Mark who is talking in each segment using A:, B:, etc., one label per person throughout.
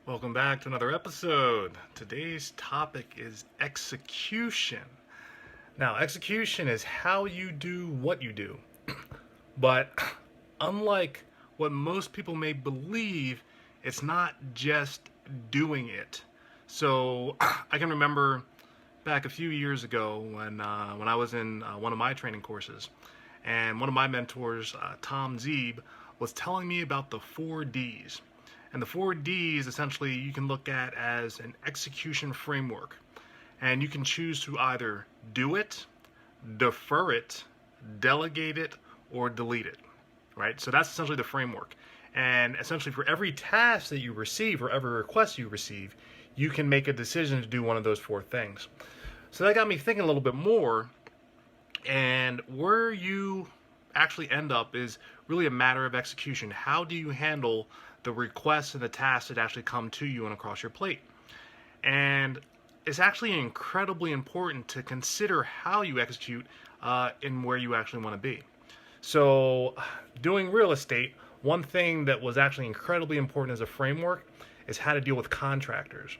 A: Welcome back to another episode. Today's topic is execution. Now, execution is how you do what you do. But unlike what most people may believe, it's not just doing it. So I can remember back a few years ago when I was in one of my training courses, and one of my mentors, Tom Zeeb, was telling me about the 4Ds. And the 4Ds essentially you can look at as an execution framework. And you can choose to either do it, defer it, delegate it, or delete it. Right? So that's essentially the framework. And essentially for every task that you receive or every request you receive, you can make a decision to do one of those four things. So that got me thinking a little bit more. And where you actually end up is really a matter of execution. How do you handle the requests and the tasks that actually come to you and across your plate? And it's actually incredibly important to consider how you execute and where you actually want to be. So doing real estate, one thing that was actually incredibly important as a framework is how to deal with contractors.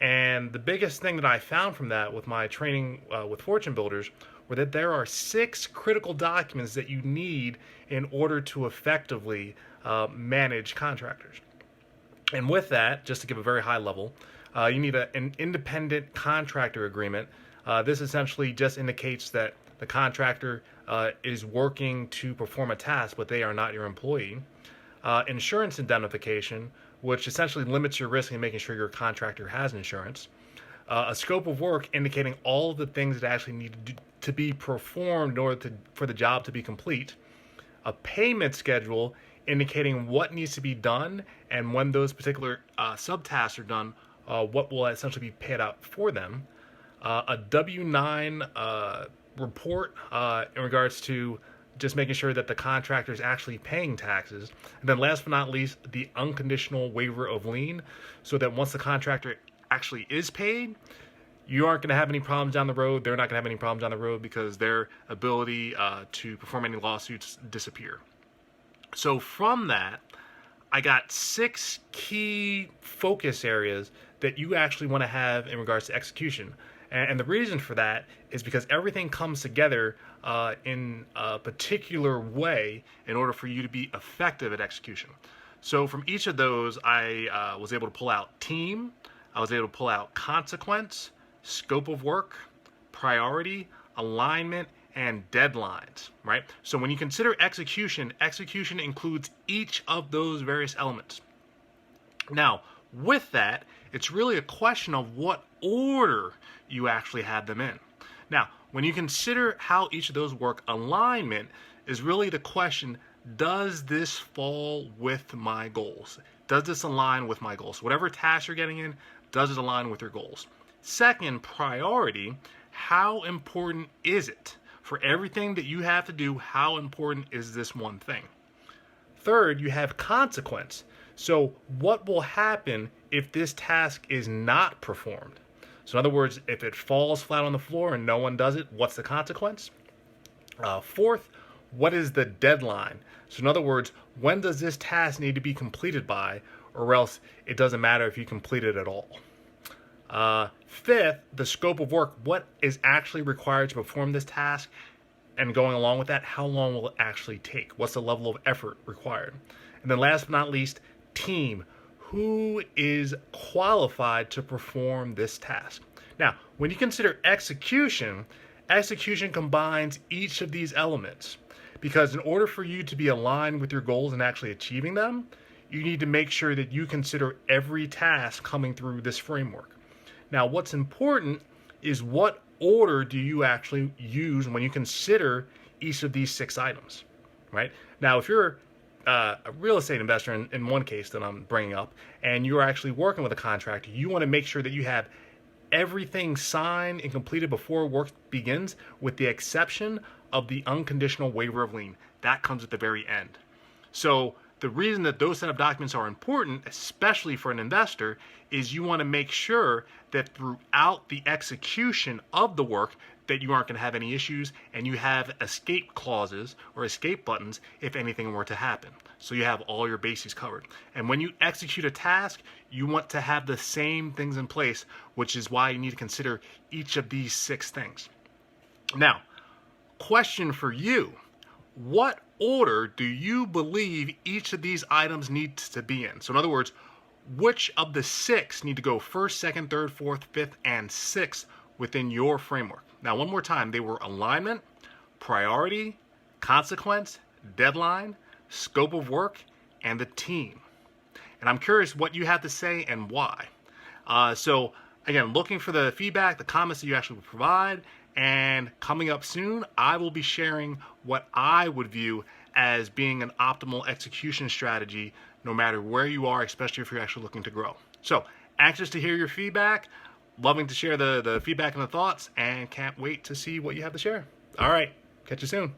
A: And the biggest thing that I found from that with my training with fortune builders were that there are 6 critical documents that you need in order to effectively manage contractors. And with that, just to give a very high level, you need an independent contractor agreement. This essentially just indicates that the contractor is working to perform a task, but they are not your employee. Insurance indemnification, which essentially limits your risk in making sure your contractor has insurance. A scope of work indicating all of the things that actually need to be performed in order for the job to be complete. A payment schedule indicating what needs to be done and when those particular subtasks are done, what will essentially be paid out for them. A W-9 report in regards to just making sure that the contractor is actually paying taxes. And then last but not least, the unconditional waiver of lien, so that once the contractor actually is paid, you aren't going to have any problems down the road. They're not going to have any problems down the road because their ability to perform any lawsuits disappear. So from that, I got 6 key focus areas that you actually want to have in regards to execution. And the reason for that is because everything comes together in a particular way in order for you to be effective at execution. So from each of those, I was able to pull out team, I was able to pull out consequence, scope of work, priority, alignment, and deadlines, right? So when you consider execution, execution includes each of those various elements. Now, with that, it's really a question of what order you actually have them in. Now, when you consider how each of those work, alignment is really the question, does this fall with my goals? Does this align with my goals? Whatever task you're getting in, does it align with your goals? Second, priority, how important is it? For everything that you have to do, how important is this one thing? Third, you have consequence. So what will happen if this task is not performed? So in other words, if it falls flat on the floor and no one does it, what's the consequence? Fourth, what is the deadline? So in other words, when does this task need to be completed by, or else it doesn't matter if you complete it at all? Fifth, the scope of work. What is actually required to perform this task? And going along with that, how long will it actually take? What's the level of effort required? And then last but not least, team. Who is qualified to perform this task? Now, when you consider execution, execution combines each of these elements. Because in order for you to be aligned with your goals and actually achieving them, you need to make sure that you consider every task coming through this framework. Now, what's important is what order do you actually use when you consider each of these 6 items, right? Now, if you're a real estate investor in one case that I'm bringing up, and you're actually working with a contractor, you want to make sure that you have everything signed and completed before work begins, with the exception of the unconditional waiver of lien. That comes at the very end. So the reason that those set of documents are important, especially for an investor, is you want to make sure that throughout the execution of the work, that you aren't going to have any issues, and you have escape clauses or escape buttons if anything were to happen. So you have all your bases covered. And when you execute a task, you want to have the same things in place, which is why you need to consider each of these 6 things. Now, question for you. What order do you believe each of these items needs to be in? So in other words, which of the 6 need to go first, second, third, fourth, fifth, and 6th within your framework? Now, one more time, they were alignment, priority, consequence, deadline, scope of work, and the team. And I'm curious what you have to say and why. So again, looking for the feedback, the comments that you actually provide, and coming up soon, I will be sharing what I would view as being an optimal execution strategy no matter where you are, especially if you're actually looking to grow. So, anxious to hear your feedback, loving to share the feedback and the thoughts, and can't wait to see what you have to share. All right, catch you soon.